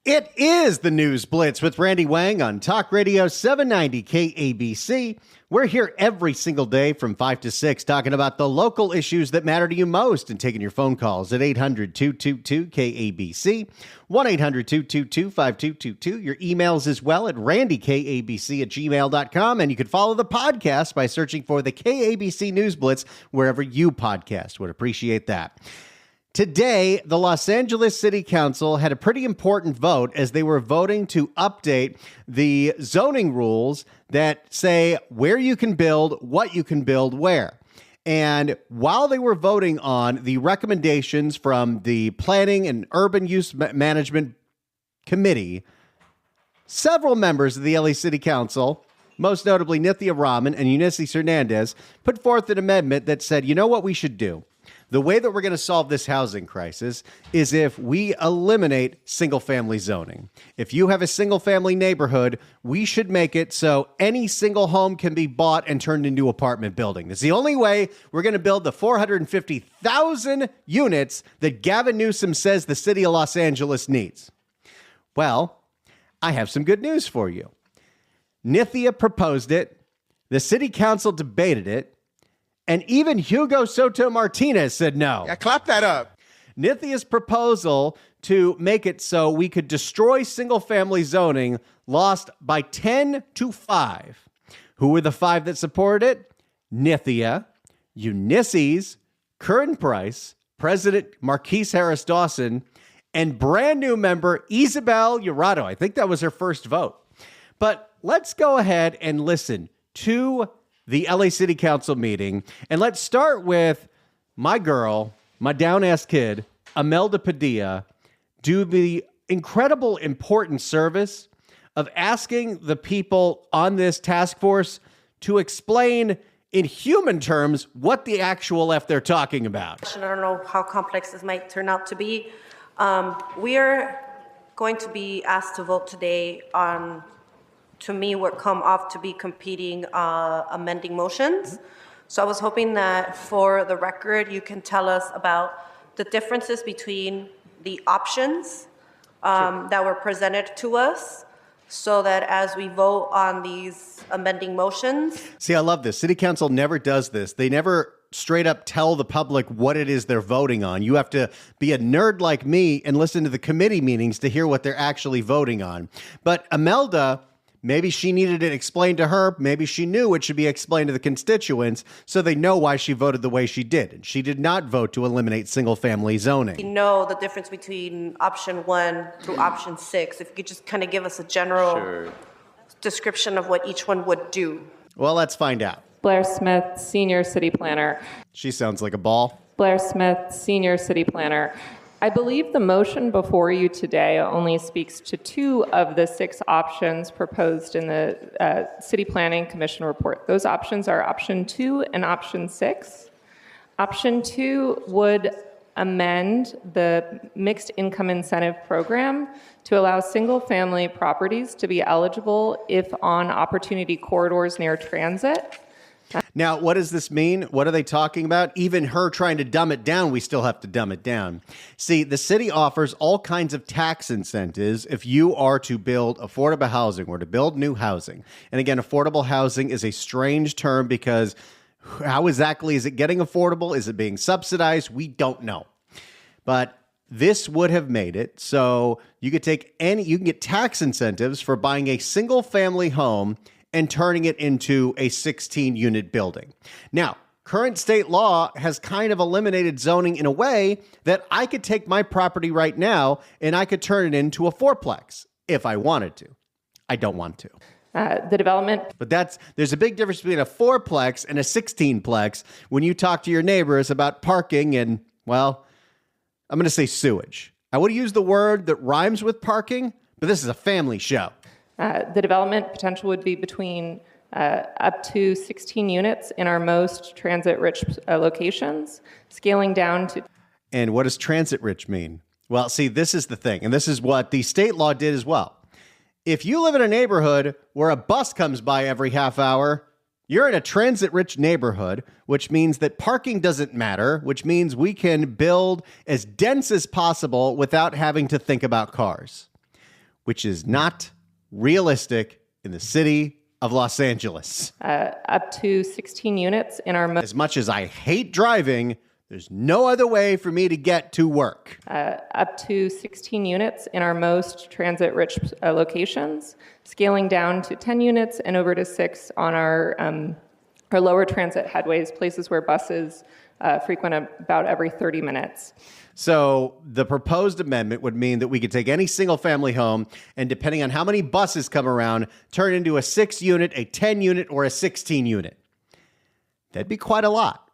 It is the News Blitz with Randy Wang on Talk Radio 790 KABC. We're here every single day from 5 to 6 talking about the local issues that matter to you most and taking your phone calls at 800-222-KABC, 1-800-222-5222. Your emails as well at randykabc@gmail.com. And you can follow the podcast by searching for the KABC News Blitz wherever you podcast. Would appreciate that. Today, the Los Angeles City Council had a pretty important vote as they were voting to update the zoning rules that say where you can build, what you can build, where. And while they were voting on the recommendations from the Planning and Urban Use Management Committee, several members of the LA City Council, most notably Nithya Raman and Ulysses Hernandez, put forth an amendment that said, you know what we should do? The way that we're going to solve this housing crisis is if we eliminate single-family zoning. If you have a single-family neighborhood, we should make it so any single home can be bought and turned into apartment building. It's the only way we're going to build the 450,000 units that Gavin Newsom says the city of Los Angeles needs. Well, I have some good news for you. Nithya proposed it. The city council debated it. And even Hugo Soto Martinez said no. Yeah, clap that up. Nithya's proposal to make it so we could destroy single-family zoning lost by 10-5. Who were the 5 that supported it? Nithya, Ulysses, Curran Price, President Marquise Harris Dawson, and brand new member Isabel Urado. I think that was her first vote. But let's go ahead and listen to the LA City Council meeting. And let's start with my girl, my down-ass kid, Imelda Padilla, do the incredible important service of asking the people on this task force to explain in human terms what the actual F they're talking about. I don't know how complex this might turn out to be. We are going to be asked to vote today on, to me, what come off to be competing amending motions. So I was hoping that for the record, you can tell us about the differences between the options that were presented to us, so that as we vote on these amending motions. See, I love this. City Council never does this. They never straight up tell the public what it is they're voting on. You have to be a nerd like me and listen to the committee meetings to hear what they're actually voting on. But Imelda, maybe she needed it explained to her. Maybe she knew it should be explained to the constituents so they know why she voted the way she did. And she did not vote to eliminate single-family zoning. We know the difference between option 1 through option 6. If you could just kind of give us a general description of what each one would do. Well, let's find out. Blair Smith, Senior City Planner. She sounds like a ball. Blair Smith, Senior City Planner. I believe the motion before you today only speaks to 2 of the 6 options proposed in the City Planning Commission report. Those options are option 2 and option 6. Option 2 would amend the mixed income incentive program to allow single-family properties to be eligible if on opportunity corridors near transit. Now, what does this mean? What are they talking about? Even her trying to dumb it down, we still have to dumb it down. See, the city offers all kinds of tax incentives if you are to build affordable housing or to build new housing. And again, affordable housing is a strange term because how exactly is it getting affordable? Is it being subsidized? We don't know. But this would have made it so you could you can get tax incentives for buying a single family home and turning it into a 16-unit building. Now, current state law has kind of eliminated zoning in a way that I could take my property right now and I could turn it into a 4-plex if I wanted to. I don't want to. The development. But there's a big difference between a 4-plex and a 16-plex when you talk to your neighbors about parking and, well, I'm going to say sewage. I would use the word that rhymes with parking, but this is a family show. The development potential would be between up to 16 units in our most transit-rich locations, scaling down to... And what does transit-rich mean? Well, see, this is the thing, and this is what the state law did as well. If you live in a neighborhood where a bus comes by every half hour, you're in a transit-rich neighborhood, which means that parking doesn't matter, which means we can build as dense as possible without having to think about cars. which is not realistic in the city of Los Angeles. Up to 16 units in our As much as I hate driving, there's no other way for me to get to work. up to 16 units in our most transit-rich locations, scaling down to 10 units and over to 6 on our lower transit headways, places where buses frequent about every 30 minutes. So the proposed amendment would mean that we could take any single-family home and, depending on how many buses come around, turn it into a 6-unit, a 10-unit, or a 16-unit. That'd be quite a lot.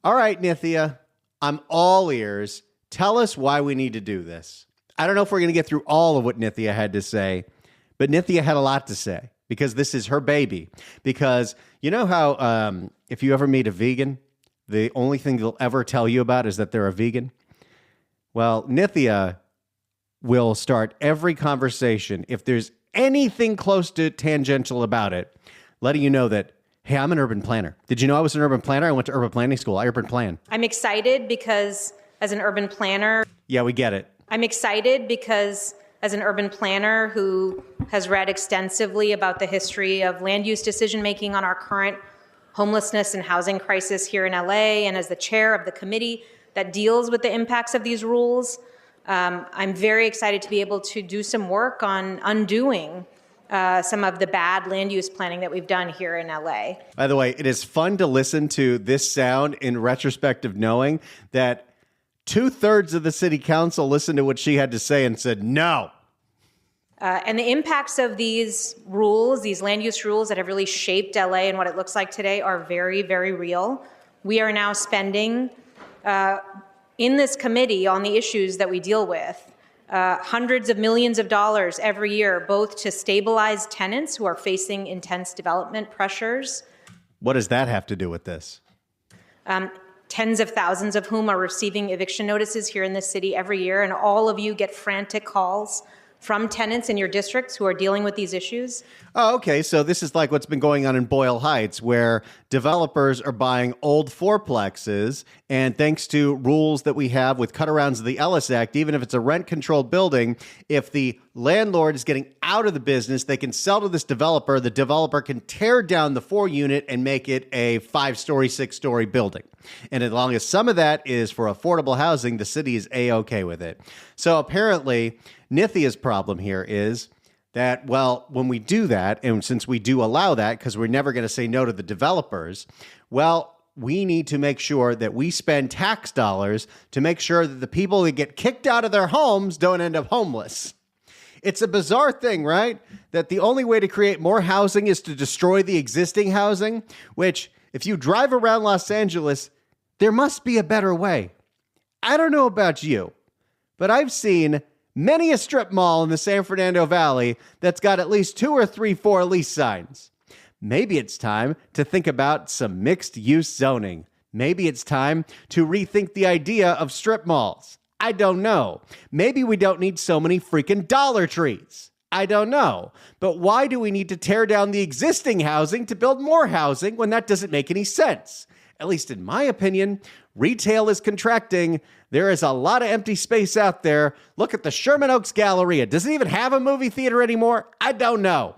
All right, Nithya, I'm all ears. Tell us why we need to do this. I don't know if we're going to get through all of what Nithya had to say, but Nithya had a lot to say because this is her baby. Because you know how if you ever meet a vegan, the only thing they'll ever tell you about is that they're a vegan? Well, Nithya will start every conversation, if there's anything close to tangential about it, letting you know that, hey, I'm an urban planner. Did you know I was an urban planner? I went to urban planning school. I urban plan. I'm excited because as an urban planner... Yeah, we get it. I'm excited because as an urban planner who has read extensively about the history of land use decision-making on our current homelessness and housing crisis here in LA, and as the chair of the committee that deals with the impacts of these rules, I'm very excited to be able to do some work on undoing some of the bad land use planning that we've done here in LA. By the way, it is fun to listen to this sound in retrospect of knowing that 2/3 of the city council listened to what she had to say and said no. And the impacts of these rules, these land use rules that have really shaped LA and what it looks like today, are very, very real. We are now spending in this committee on the issues that we deal with hundreds of millions of dollars every year, both to stabilize tenants who are facing intense development pressures. What does that have to do with this? Tens of thousands of whom are receiving eviction notices here in this city every year, and all of you get frantic calls from tenants in your districts who are dealing with these issues. Oh, okay. So this is like what's been going on in Boyle Heights, where developers are buying old fourplexes, and thanks to rules that we have with cut-arounds of the Ellis Act, even if it's a rent-controlled building, if the landlord is getting out of the business, they can sell to this developer. The developer can tear down the 4-unit and make it a 5-story, 6-story building. And as long as some of that is for affordable housing, the city is A-okay with it. So apparently, Nithya's problem here is that, well, when we do that, and since we do allow that, because we're never going to say no to the developers, well, we need to make sure that we spend tax dollars to make sure that the people that get kicked out of their homes don't end up homeless. It's a bizarre thing, right? That the only way to create more housing is to destroy the existing housing, which, if you drive around Los Angeles, there must be a better way. I don't know about you, but I've seen many a strip mall in the San Fernando Valley that's got at least 2 or 3 for lease signs. Maybe it's time to think about some mixed-use zoning. Maybe it's time to rethink the idea of strip malls. I don't know. Maybe we don't need so many freaking Dollar Trees. I don't know. But why do we need to tear down the existing housing to build more housing when that doesn't make any sense? At least in my opinion, retail is contracting. There is a lot of empty space out there. Look at the Sherman Oaks Galleria. Does it even have a movie theater anymore? I don't know.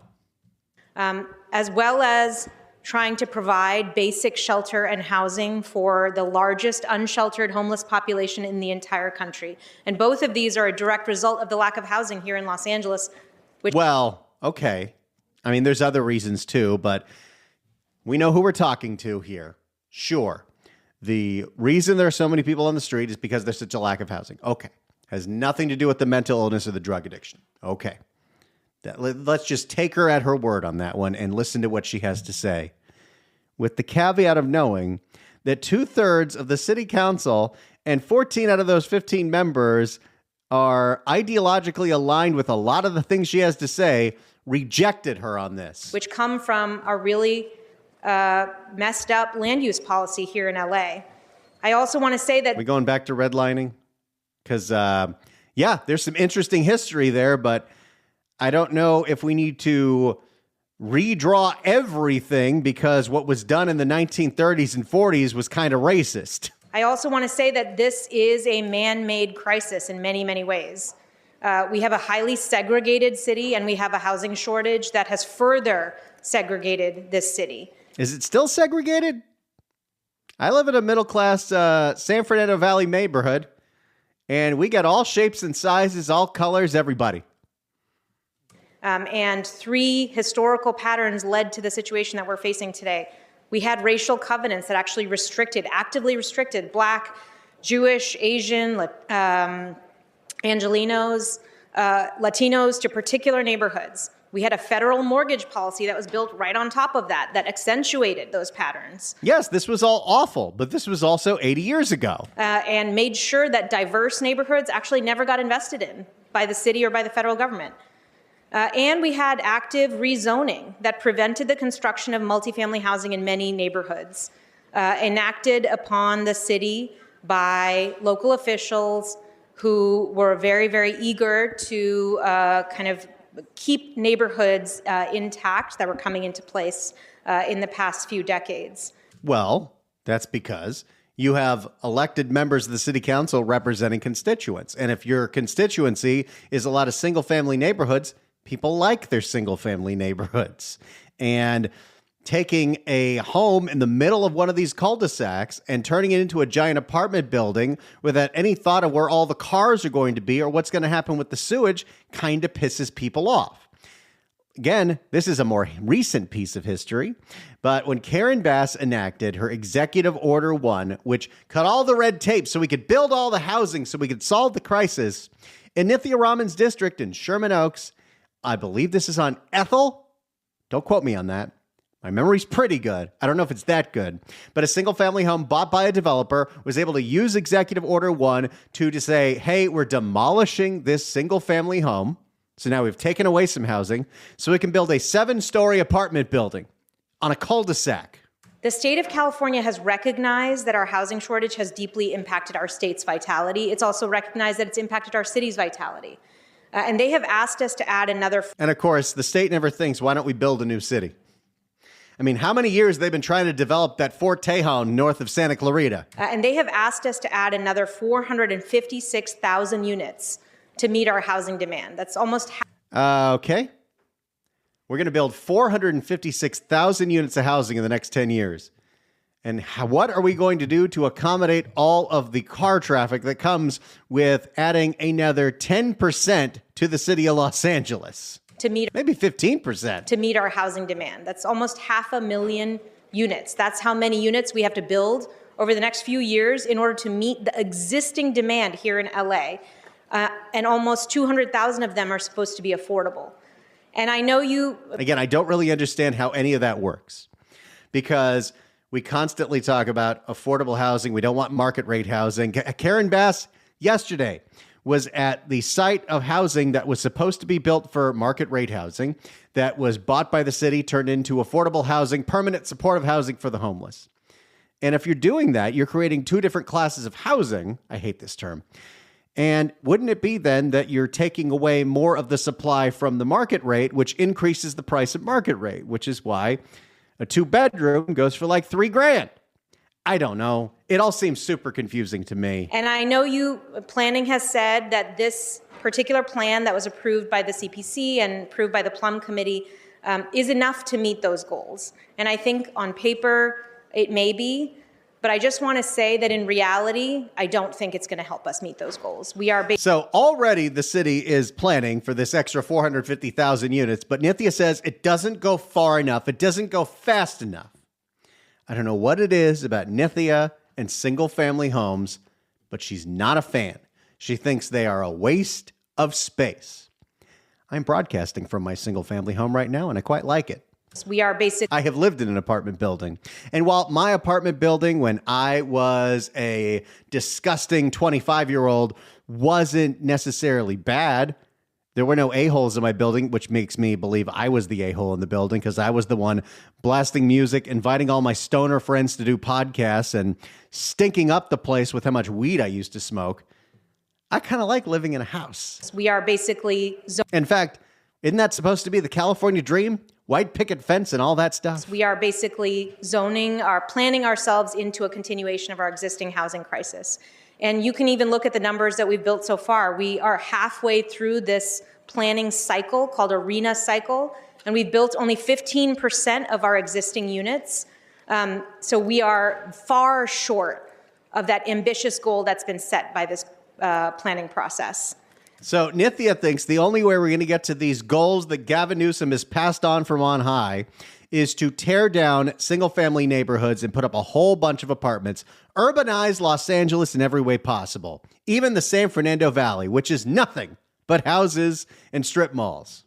As well as trying to provide basic shelter and housing for the largest unsheltered homeless population in the entire country. And both of these are a direct result of the lack of housing here in Los Angeles. Well, okay. I mean, there's other reasons too, but we know who we're talking to here. Sure. The reason there are so many people on the street is because there's such a lack of housing. Okay. Has nothing to do with the mental illness or the drug addiction. Okay. Let's just take her at her word on that one and listen to what she has to say, with the caveat of knowing that 2/3 of the city council and 14 out of those 15 members are ideologically aligned with a lot of the things she has to say, rejected her on this. Which come from a really messed up land use policy here in LA. I also want to say that... We going back to redlining? Because, yeah, there's some interesting history there, but I don't know if we need to redraw everything because what was done in the 1930s and 40s was kind of racist. I also want to say that this is a man-made crisis in many, many ways. We have a highly segregated city, and we have a housing shortage that has further segregated this city. Is it still segregated? I live in a middle-class San Fernando Valley neighborhood, and we got all shapes and sizes, all colors, everybody. And 3 historical patterns led to the situation that we're facing today. We had racial covenants that actually actively restricted Black, Jewish, Asian, Angelenos, Latinos to particular neighborhoods. We had a federal mortgage policy that was built right on top of that accentuated those patterns. Yes, this was all awful, but this was also 80 years ago. And made sure that diverse neighborhoods actually never got invested in by the city or by the federal government. And we had active rezoning that prevented the construction of multifamily housing in many neighborhoods, enacted upon the city by local officials who were very, very eager to kind of keep neighborhoods intact that were coming into place in the past few decades. Well, that's because you have elected members of the city council representing constituents. And if your constituency is a lot of single-family neighborhoods, people like their single-family neighborhoods. And taking a home in the middle of one of these cul-de-sacs and turning it into a giant apartment building without any thought of where all the cars are going to be or what's going to happen with the sewage kind of pisses people off. Again, this is a more recent piece of history, but when Karen Bass enacted her Executive Order 1, which cut all the red tape so we could build all the housing so we could solve the crisis, in Nithya Raman's district in Sherman Oaks, I believe this is on Ethel. Don't quote me on that. My memory's pretty good. I don't know if it's that good. But a single-family home bought by a developer was able to use Executive Order 1 to say, hey, we're demolishing this single-family home. So now we've taken away some housing so we can build a 7-story apartment building on a cul-de-sac. The state of California has recognized that our housing shortage has deeply impacted our state's vitality. It's also recognized that it's impacted our city's vitality. And they have asked us to add another... And of course, the state never thinks, why don't we build a new city? I mean, how many years they've been trying to develop that Fort Tejon north of Santa Clarita? And they have asked us to add another 456,000 units to meet our housing demand. That's almost half. Okay. We're going to build 456,000 units of housing in the next 10 years. And what are we going to do to accommodate all of the car traffic that comes with adding another 10% to the city of Los Angeles? To meet maybe 15%. To meet our housing demand. That's almost 500,000 units. That's how many units we have to build over the next few years in order to meet the existing demand here in LA. And almost 200,000 of them are supposed to be affordable. And I know you... Again, I don't really understand how any of that works, because we constantly talk about affordable housing. We don't want market rate housing. Karen Bass yesterday was at the site of housing that was supposed to be built for market rate housing that was bought by the city, turned into affordable housing, permanent supportive housing for the homeless. And if you're doing that, you're creating 2 different classes of housing. I hate this term. And wouldn't it be then that you're taking away more of the supply from the market rate, which increases the price of market rate, which is why a 2-bedroom goes for like $3,000. I don't know. It all seems super confusing to me. And I know planning has said that this particular plan that was approved by the CPC and approved by the Plum Committee is enough to meet those goals. And I think on paper it may be, but I just want to say that in reality, I don't think it's going to help us meet those goals. So already the city is planning for this extra 450,000 units, but Nithya says it doesn't go far enough. It doesn't go fast enough. I don't know what it is about Nithya and single-family homes, but she's not a fan. She thinks they are a waste of space. I'm broadcasting from my single-family home right now, and I quite like it. I have lived in an apartment building. And while my apartment building, when I was a disgusting 25-year-old, wasn't necessarily bad, there were no a-holes in my building, which makes me believe I was the a-hole in the building because I was the one blasting music, inviting all my stoner friends to do podcasts, and stinking up the place with how much weed I used to smoke. I kind of like living in a house. We are basically... In fact, isn't that supposed to be the California dream? White picket fence and all that stuff? We are basically planning ourselves into a continuation of our existing housing crisis. And you can even look at the numbers that we've built so far. We are halfway through this planning cycle called ARENA cycle, and we've built only 15% of our existing units. So we are far short of that ambitious goal that's been set by this planning process. So Nithya thinks the only way we're going to get to these goals that Gavin Newsom has passed on from on high is to tear down single-family neighborhoods and put up a whole bunch of apartments, urbanize Los Angeles in every way possible, even the San Fernando Valley, which is nothing but houses and strip malls.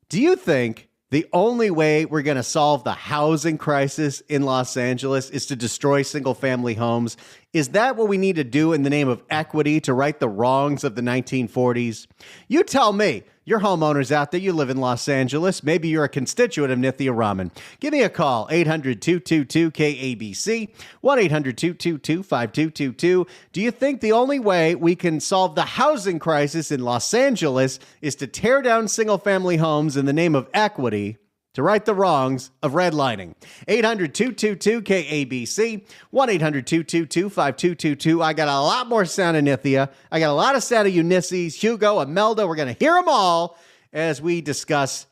Do you think the only way we're going to solve the housing crisis in Los Angeles is to destroy single-family homes? Is that what we need to do in the name of equity to right the wrongs of the 1940s? You tell me. You're homeowners out there. You live in Los Angeles. Maybe you're a constituent of Nithya Raman. Give me a call, 800-222-KABC, 1-800-222-5222. Do you think the only way we can solve the housing crisis in Los Angeles is to tear down single-family homes in the name of equity to right the wrongs of redlining? 800-222-KABC, 1-800-222-5222. I got a lot more sound of Nithya. I got a lot of sound of Ulysses, Hugo, Imelda. We're going to hear them all as we discuss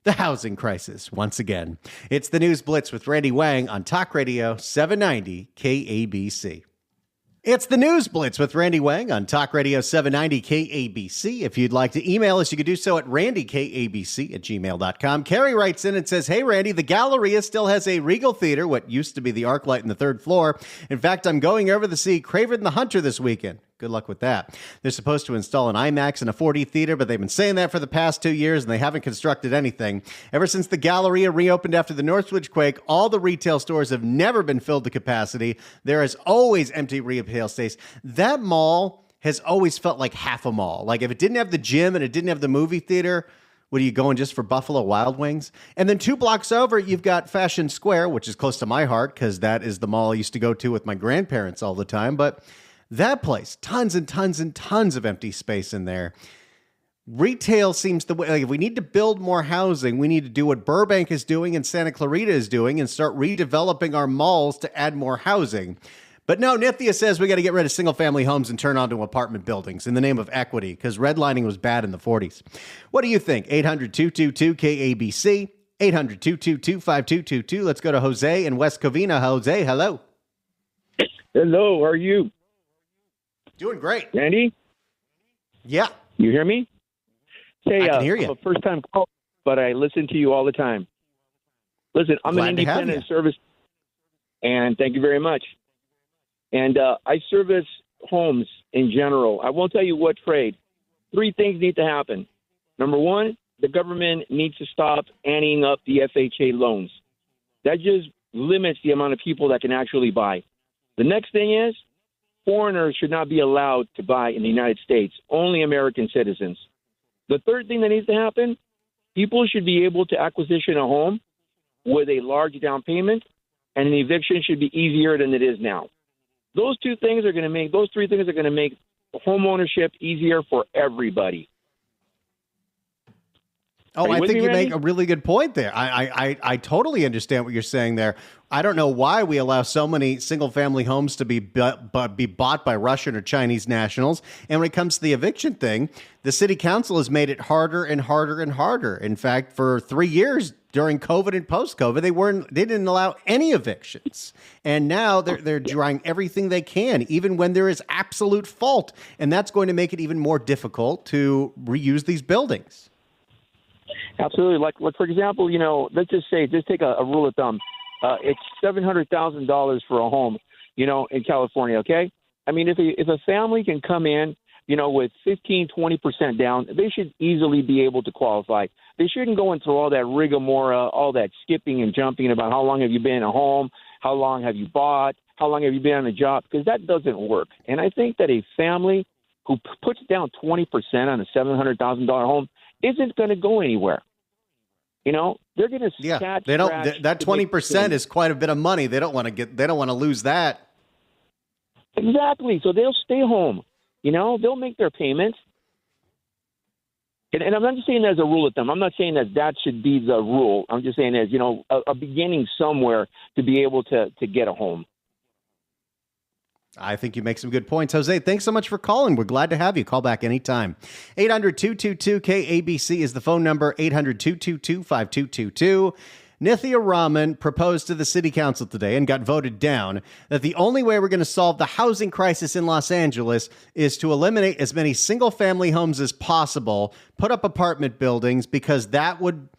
the housing crisis once again. It's the News Blitz with Randy Wang on Talk Radio 790 KABC. It's the News Blitz with Randy Wang on Talk Radio 790 KABC. If you'd like to email us, you could do so at randykabc@gmail.com. Carrie writes in and says, "Hey, Randy, the Galleria still has a Regal Theater, what used to be the ArcLight in the third floor. In fact, I'm going over to see Craven the Hunter this weekend." Good luck with that. They're supposed to install an IMAX and a 4D theater, but they've been saying that for the past 2 years, and they haven't constructed anything. Ever since the Galleria reopened after the Northridge quake, all the retail stores have never been filled to capacity. There is always empty retail space. That mall has always felt like half a mall. Like if it didn't have the gym and it didn't have the movie theater, what are you going just for Buffalo Wild Wings? And then 2 blocks over, you've got Fashion Square, which is close to my heart because that is the mall I used to go to with my grandparents all the time. But that place, tons and tons and tons of empty space in there. Retail seems the way, like if we need to build more housing, we need to do what Burbank is doing and Santa Clarita is doing and start redeveloping our malls to add more housing. But no, Nithya says we got to get rid of single-family homes and turn onto apartment buildings in the name of equity because redlining was bad in the 40s. What do you think? 800-222-KABC, 800-222-5222. Let's go to Jose in West Covina. Jose, hello. Hello, how are you? Doing great. Randy? Yeah. You hear me? Hey, I can hear you. I'm a first-time caller, but I listen to you all the time. Listen, I'm Glad an to have independent you. service, and thank you very much. And I service homes in general. I won't tell you what trade. 3 things need to happen. Number 1, the government needs to stop anteing up the FHA loans. That just limits the amount of people that can actually buy. The next thing is foreigners should not be allowed to buy in the United States, only American citizens. The third thing that needs to happen, people should be able to acquisition a home with a large down payment, and an eviction should be easier than it is now. Those 3 things are going to make home ownership easier for everybody. Oh, I think you Randy? make a really good point there. I totally understand what you're saying there. I don't know why we allow so many single-family homes to be bought by Russian or Chinese nationals. And when it comes to the eviction thing, the city council has made it harder and harder and harder. In fact, for 3 years during COVID and post-COVID, they didn't allow any evictions. And now they're trying everything they can, even when there is absolute fault. And that's going to make it even more difficult to reuse these buildings. Absolutely. Like for example, let's just take a rule of thumb. It's $700,000 for a home, in California. Okay. I mean, if a family can come in, with 15-20% down, they should easily be able to qualify. They shouldn't go into all that rigmarole, all that skipping and jumping about how long have you been in a home, how long have you bought, how long have you been on a job, because that doesn't work. And I think that a family who puts down 20% on a $700,000 home isn't going to go anywhere. They're going to they don't. That 20% is quite a bit of money. They don't want to lose that. Exactly. So they'll stay home. They'll make their payments. And I'm not just saying that as a rule of thumb. I'm not saying that should be the rule. I'm just saying as, a beginning somewhere to be able to get a home. I think you make some good points. Jose, thanks so much for calling. We're glad to have you. Call back anytime. 800-222-KABC is the phone number, 800-222-5222. Nithya Raman proposed to the city council today and got voted down that the only way we're going to solve the housing crisis in Los Angeles is to eliminate as many single-family homes as possible, put up apartment buildings, because that would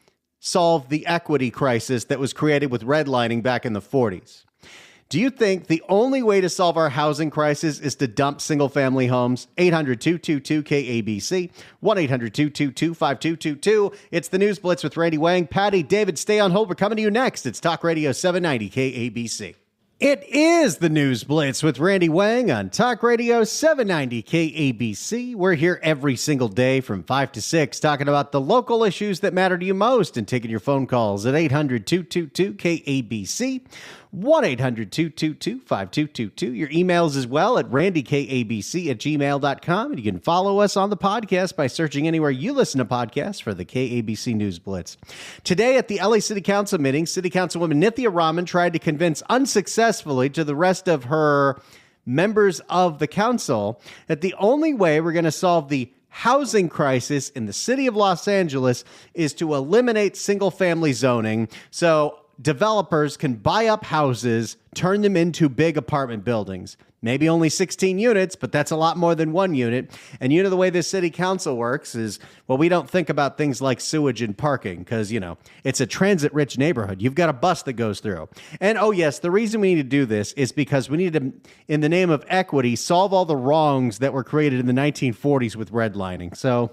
solve the equity crisis that was created with redlining back in the 40s. Do you think the only way to solve our housing crisis is to dump single-family homes? 800-222-KABC, 1-800-222-5222. It's the News Blitz with Randy Wang. Patty, David, stay on hold. We're coming to you next. It's Talk Radio 790 KABC. It is the News Blitz with Randy Wang on Talk Radio 790 KABC. We're here every single day from 5 to 6 talking about the local issues that matter to you most and taking your phone calls at 800-222-KABC, 1-800-222-5222. Your emails as well at randykabc@gmail.com. And you can follow us on the podcast by searching anywhere you listen to podcasts for the KABC News Blitz. Today at the LA City Council meeting, City Councilwoman Nithya Raman tried to convince unsuccessfully to the rest of her members of the council that the only way we're going to solve the housing crisis in the city of Los Angeles is to eliminate single-family zoning so developers can buy up houses, turn them into big apartment buildings. Maybe only 16 units, but that's a lot more than one unit. And you know, the way this city council works is, well, we don't think about things like sewage and parking because, you know, it's a transit-rich neighborhood. You've got a bus that goes through. And, oh, yes, the reason we need to do this is because we need to, in the name of equity, solve all the wrongs that were created in the 1940s with redlining. So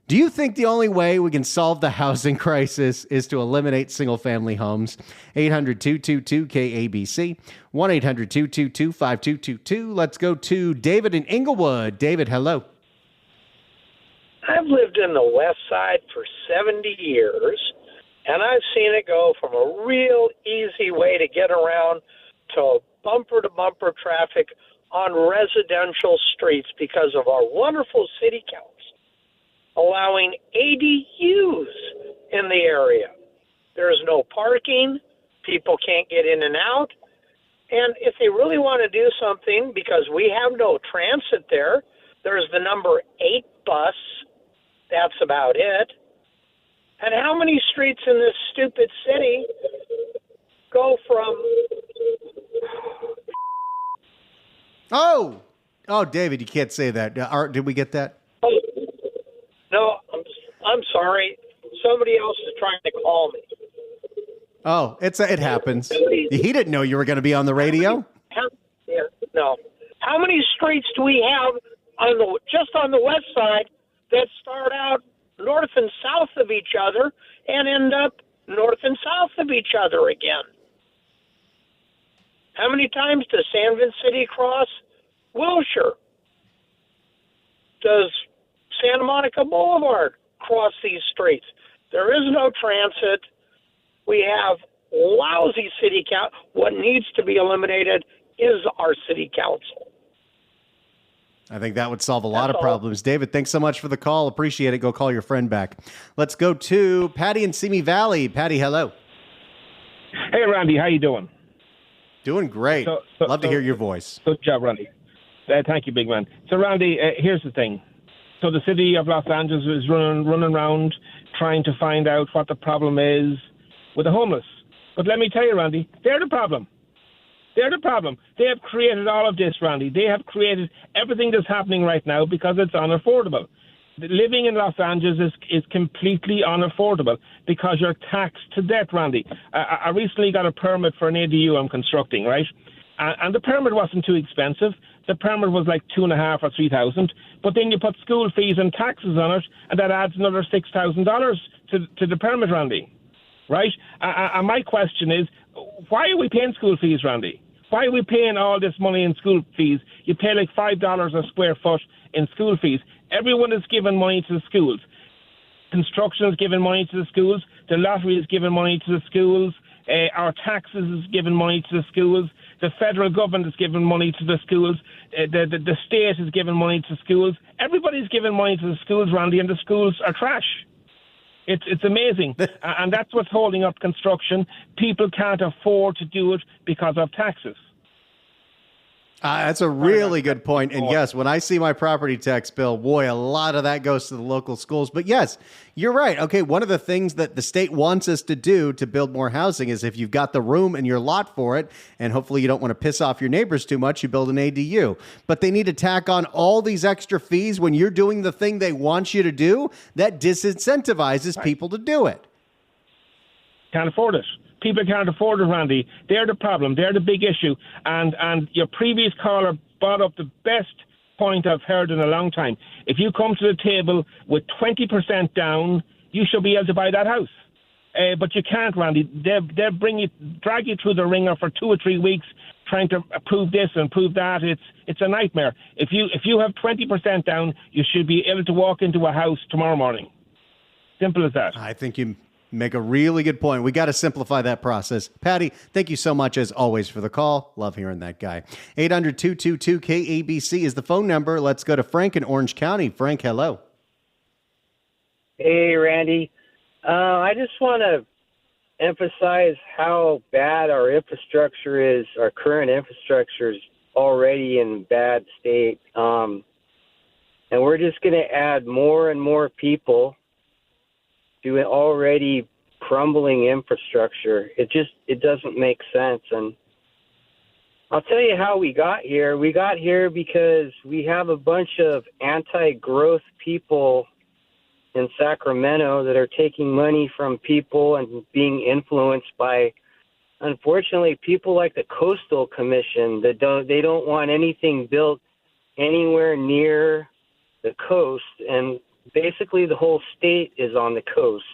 do you think the only way we can solve the housing crisis is to eliminate single-family homes? 800-222-KABC, 1-800-222-5222. Let's go to David in Inglewood. David, hello. I've lived in the West Side for 70 years, and I've seen it go from a real easy way to get around to bumper-to-bumper traffic on residential streets because of our wonderful city council allowing ADUs in the area. There's no parking. People can't get in and out. And if they really want to do something, because we have no transit there, there's the number 8 bus. That's about it. And how many streets in this stupid city go from... Oh, David, you can't say that. Did we get that? Oh, no, I'm sorry. Somebody else is trying to call me. Oh, it happens. He didn't know you were going to be on the radio. No. How many streets do we have just on the west side that start out north and south of each other and end up north and south of each other again? How many times does San Vicente cross Wilshire? Does Santa Monica Boulevard cross these streets? There is no transit. We have lousy city council. What needs to be eliminated is our city council. I think that would solve a lot of problems. David, thanks so much for the call. Appreciate it. Go call your friend back. Let's go to Patty in Simi Valley. Patty, hello. Hey, Randy. How you doing? Doing great. Love to hear your voice. Good job, Randy. Thank you, big man. So, Randy, here's the thing. So the city of Los Angeles is running around trying to find out what the problem is with the homeless. But let me tell you, Randy, they're the problem. They're the problem. They have created all of this, Randy. They have created everything that's happening right now because it's unaffordable. Living in Los Angeles is completely unaffordable because you're taxed to death, Randy. I recently got a permit for an ADU I'm constructing, right? And the permit wasn't too expensive. The permit was like $2,500 or $3,000. But then you put school fees and taxes on it, and that adds another $6,000 to the permit, Randy. Right? And my question is, why are we paying school fees, Randy? Why are we paying all this money in school fees? You pay like $5 a square foot in school fees. Everyone is giving money to the schools. Construction is giving money to the schools. The lottery is giving money to the schools. Our taxes is giving money to the schools. The federal government is giving money to the schools. The state is giving money to schools. Everybody's giving money to the schools, Randy, and the schools are trash. It's amazing. And that's what's holding up construction. People can't afford to do it because of taxes. That's a really good point. And yes, when I see my property tax bill, boy, a lot of that goes to the local schools. But yes, you're right. Okay, one of the things that the state wants us to do to build more housing is if you've got the room in your lot for it, and hopefully you don't want to piss off your neighbors too much, you build an ADU. But they need to tack on all these extra fees when you're doing the thing they want you to do. That disincentivizes people to do it. Can't afford it. People can't afford it, Randy. They're the problem. They're the big issue. And your previous caller brought up the best point I've heard in a long time. If you come to the table with 20% down, you should be able to buy that house. But you can't, Randy. They'll drag you through the ringer for 2 or 3 weeks trying to prove this and prove that. It's a nightmare. If you have 20% down, you should be able to walk into a house tomorrow morning. Simple as that. I think you make a really good point. We got to simplify that process. Patty, thank you so much as always for the call. Love hearing that guy. 800-222-KABC is the phone number. Let's go to Frank in Orange County. Frank, hello. Hey, Randy. I just want to emphasize how bad our infrastructure is. Our current infrastructure is already in bad state. And we're just going to add more and more people to an already crumbling infrastructure. It doesn't make sense. And I'll tell you how we got here. We got here because we have a bunch of anti-growth people in Sacramento that are taking money from people and being influenced by, unfortunately, people like the Coastal Commission that they don't want anything built anywhere near the coast, and basically the whole state is on the coast.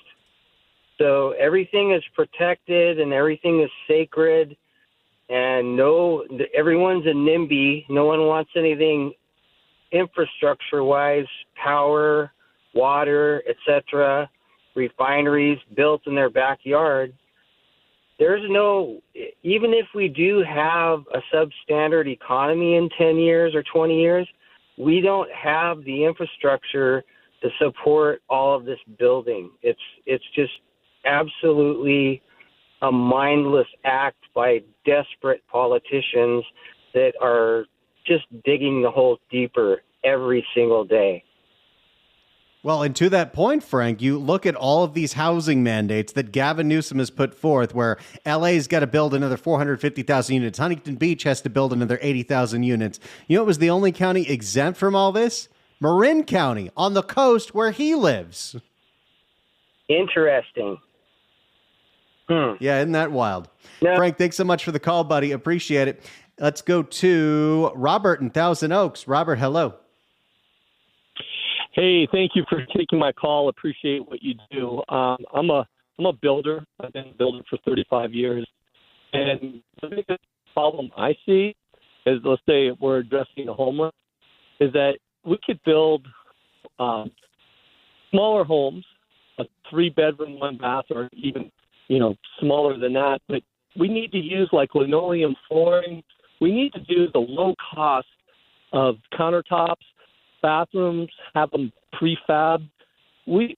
So everything is protected and everything is sacred, and everyone's a NIMBY. No one wants anything infrastructure-wise, power, water, etc., refineries built in their backyard. Even if we do have a substandard economy in 10 years or 20 years, we don't have the infrastructure to support all of this building. It's just absolutely a mindless act by desperate politicians that are just digging the hole deeper every single day. Well, and to that point, Frank, you look at all of these housing mandates that Gavin Newsom has put forth, where LA's got to build another 450,000 units. Huntington Beach has to build another 80,000 units. You know what was the only county exempt from all this? Marin County, on the coast where he lives. Interesting. Yeah, isn't that wild? No. Frank, thanks so much for the call, buddy. Appreciate it. Let's go to Robert in Thousand Oaks. Robert, hello. Hey, thank you for taking my call. Appreciate what you do. I'm a builder. I've been a builder for 35 years. And the biggest problem I see is, let's say we're addressing the homeless, is that we could build smaller homes, a 3-bedroom, 1-bath, or even, smaller than that. But we need to use like linoleum flooring. We need to do the low cost of countertops, bathrooms, have them prefab. We've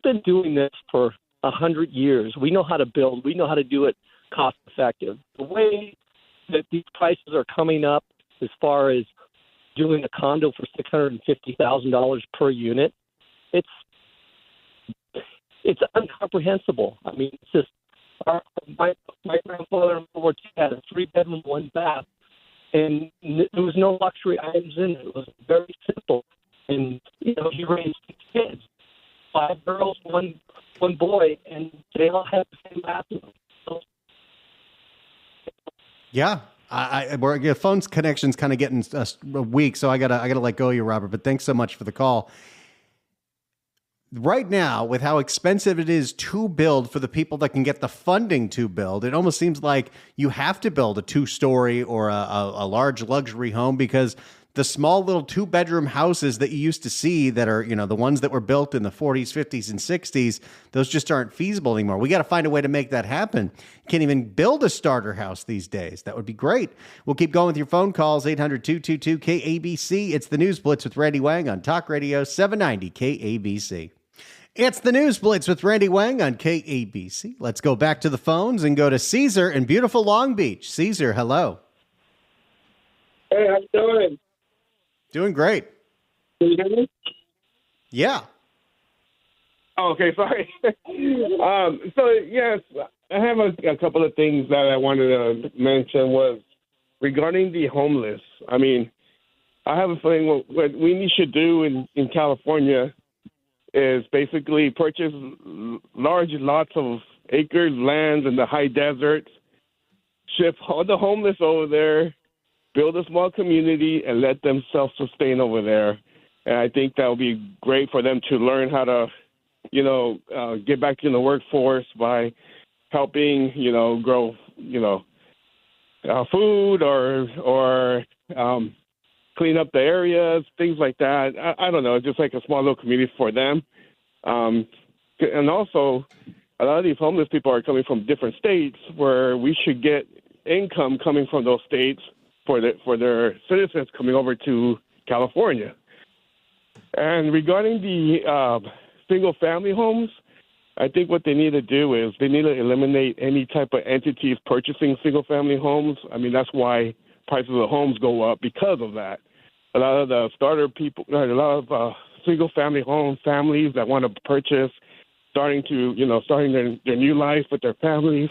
been doing this for 100 years. We know how to build. We know how to do it cost effective. The way that these prices are coming up as far as doing a condo for $650,000 per unit, it's incomprehensible. I mean, it's just my grandfather in World War II had a 3-bedroom, 1-bath, and there was no luxury items in it. It was very simple. And, he raised 6 kids, 5 girls, one boy, and they all had the same bathroom. Yeah. Your phone's connection's kind of getting weak, so I gotta let go of you, Robert. But thanks so much for the call. Right now, with how expensive it is to build for the people that can get the funding to build, it almost seems like you have to build a 2-story or a large luxury home, because the small little 2-bedroom houses that you used to see that are, the ones that were built in the 40s, 50s, and 60s, those just aren't feasible anymore. We got to find a way to make that happen. You can't even build a starter house these days. That would be great. We'll keep going with your phone calls, 800-222-KABC. It's the News Blitz with Randy Wang on Talk Radio 790 KABC. It's the News Blitz with Randy Wang on KABC. Let's go back to the phones and go to Caesar in beautiful Long Beach. Caesar, hello. Hey, how you doing? Doing great. Can you hear me? Yeah. Oh, okay, sorry. So, yes, I have a couple of things that I wanted to mention was regarding the homeless. I mean, I have a feeling what we should do in California is basically purchase large lots of acres, lands in the high deserts, ship all the homeless over there, build a small community, and let them self-sustain over there. And I think that would be great for them to learn how to, get back in the workforce by helping, grow, food or clean up the areas, things like that. I don't know, just like a small little community for them. And also, a lot of these homeless people are coming from different states where we should get income coming from those states for their citizens coming over to California. And regarding the single-family homes, I think what they need to do is they need to eliminate any type of entities purchasing single-family homes. I mean, that's why prices of homes go up because of that. A lot of the starter people, a lot of single-family home families that want to purchase, starting their new life with their families,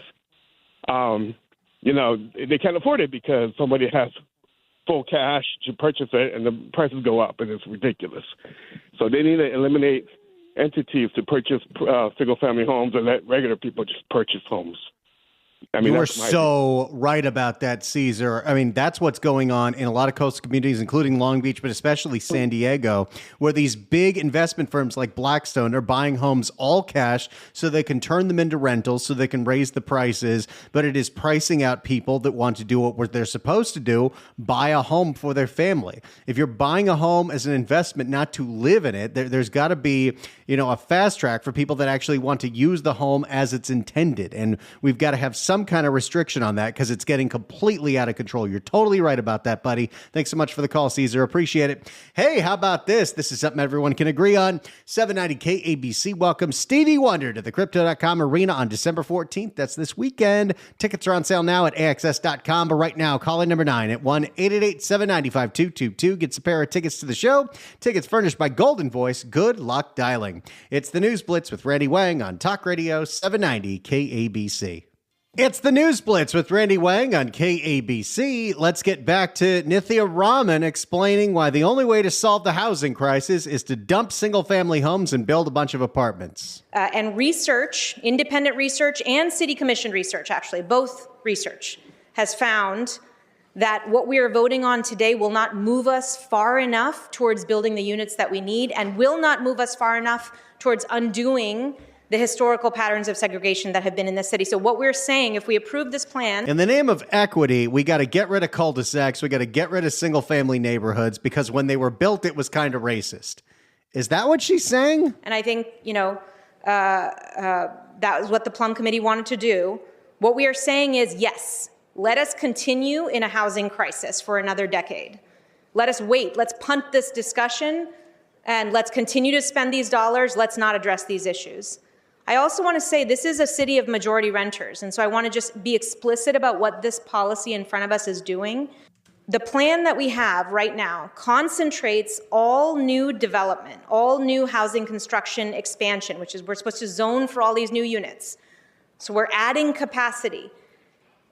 they can't afford it because somebody has full cash to purchase it, and the prices go up, and it's ridiculous. So they need to eliminate entities to purchase single-family homes and let regular people just purchase homes. I mean, you are so right about that, Caesar. I mean, that's what's going on in a lot of coastal communities, including Long Beach, but especially San Diego, where these big investment firms like Blackstone are buying homes all cash so they can turn them into rentals, so they can raise the prices. But it is pricing out people that want to do what they're supposed to do, buy a home for their family. If you're buying a home as an investment, not to live in it, there's got to be, a fast track for people that actually want to use the home as it's intended. And we've got to have some kind of restriction on that because it's getting completely out of control. You're totally right about that, buddy. Thanks so much for the call, Caesar. Appreciate it. Hey, how about this? This is something everyone can agree on. 790 KABC welcomes Stevie Wonder to the Crypto.com Arena on December 14th. That's this weekend. Tickets are on sale now at AXS.com, but right now, call in number 9 at 1-888-795-2222. Gets a pair of tickets to the show. Tickets furnished by Golden Voice. Good luck dialing. It's the News Blitz with Randy Wang on Talk Radio 790 KABC. It's the News Blitz with Randy Wang on KABC. Let's get back to Nithya Raman explaining why the only way to solve the housing crisis is to dump single-family homes and build a bunch of apartments. And research, independent research and city commission research, actually, both research, has found that what we are voting on today will not move us far enough towards building the units that we need and will not move us far enough towards undoing the historical patterns of segregation that have been in this city. So what we're saying, if we approve this plan... In the name of equity, we got to get rid of cul-de-sacs. We got to get rid of single-family neighborhoods because when they were built, it was kind of racist. Is that what she's saying? And I think, that was what the Plum Committee wanted to do. What we are saying is, yes, let us continue in a housing crisis for another decade. Let us wait. Let's punt this discussion and let's continue to spend these dollars. Let's not address these issues. I also want to say this is a city of majority renters, and so I want to just be explicit about what this policy in front of us is doing. The plan that we have right now concentrates all new development, all new housing construction expansion, which is we're supposed to zone for all these new units. So we're adding capacity.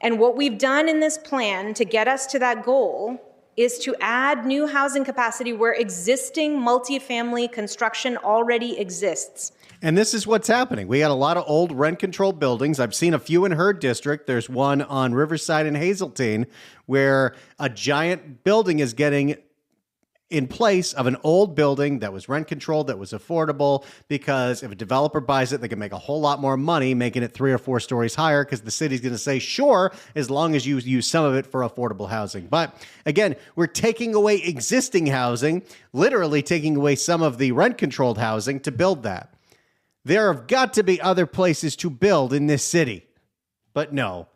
And what we've done in this plan to get us to that goal is to add new housing capacity where existing multifamily construction already exists. And this is what's happening. We got a lot of old rent-controlled buildings. I've seen a few in her district. There's one on Riverside and Hazeltine where a giant building is getting in place of an old building that was rent-controlled, that was affordable, because if a developer buys it, they can make a whole lot more money making it 3 or 4 stories higher because the city's going to say, sure, as long as you use some of it for affordable housing. But again, we're taking away existing housing, literally taking away some of the rent-controlled housing to build that. There have got to be other places to build in this city. But no,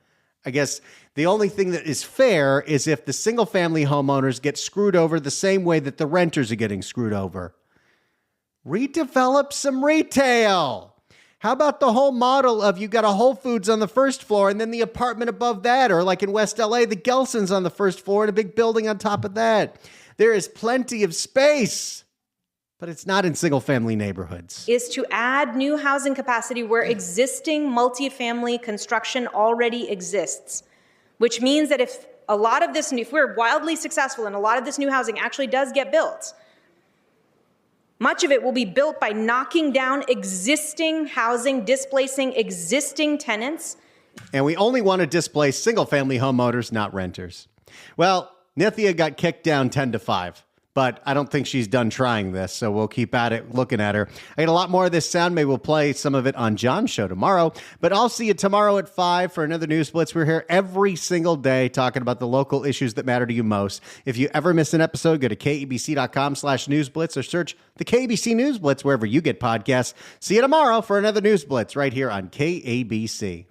I guess the only thing that is fair is if the single-family homeowners get screwed over the same way that the renters are getting screwed over. Redevelop some retail. How about the whole model of you got a Whole Foods on the first floor and then the apartment above that, or like in West LA, the Gelson's on the first floor and a big building on top of that. There is plenty of space, but it's not in single-family neighborhoods. Is to add new housing capacity where existing multifamily construction already exists, which means that if we're wildly successful and a lot of this new housing actually does get built, much of it will be built by knocking down existing housing, displacing existing tenants. And we only want to displace single-family homeowners, not renters. Well, Nithya got kicked down 10-5, but I don't think she's done trying this, so we'll keep at it, looking at her. I got a lot more of this sound. Maybe we'll play some of it on John's show tomorrow, but I'll see you tomorrow at 5 for another News Blitz. We're here every single day talking about the local issues that matter to you most. If you ever miss an episode, go to KABC.com/newsblitz or search the KABC News Blitz wherever you get podcasts. See you tomorrow for another News Blitz right here on KABC.